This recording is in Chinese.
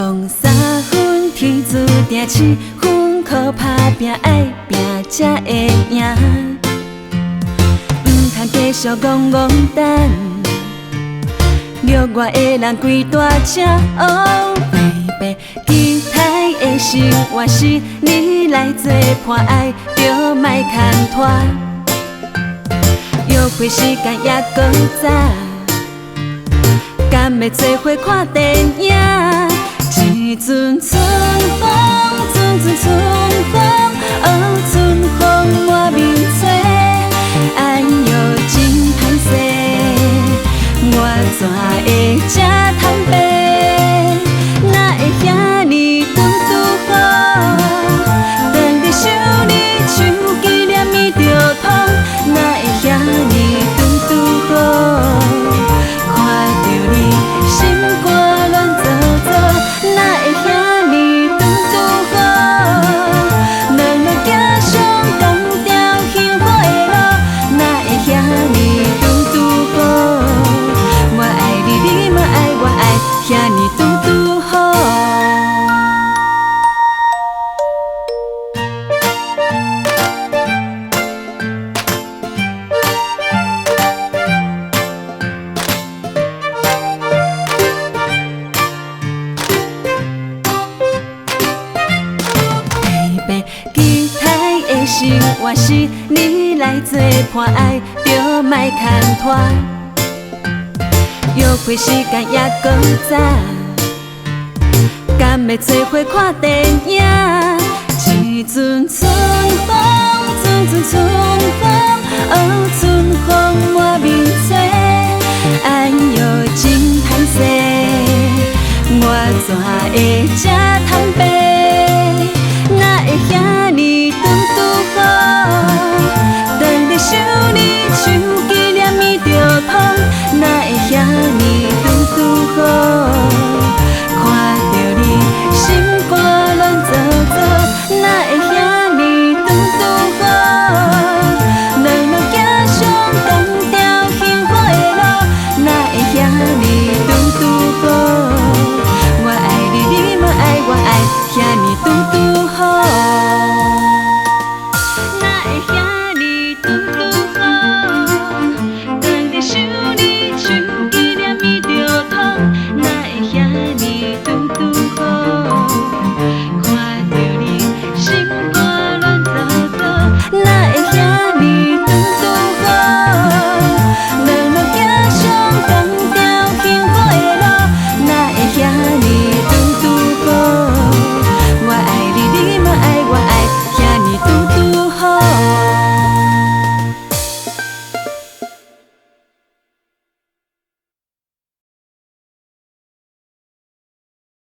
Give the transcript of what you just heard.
讲三分天注定7分靠打拼，爱拼才会赢。唔通继续戆戆等，约我的人规大车。Oh baby， 期待的生活是你来作伴，爱就莫牵拖。约会时间也搁早。敢要做伙看电影？一阵春风，阵阵春风，哦，春风满面吹，哎哟真歹势，我怎会这坦白？哪会遐尼拄好？当你想你手机念伊就痛，哪会遐尼拄好？看着你心肝乱糟糟，哪会遐尼拄好？两人行上同条幸福的路，哪会遐尼拄好？我爱你，你嘛爱我，爱遐尼拄好。期待的生活是你来作伴，爱就莫牵拖。约会时间也搁早，敢要做伙看电影？一阵春风，阵阵春风，哦，春风满面吹，哎哟真歹势，我怎会这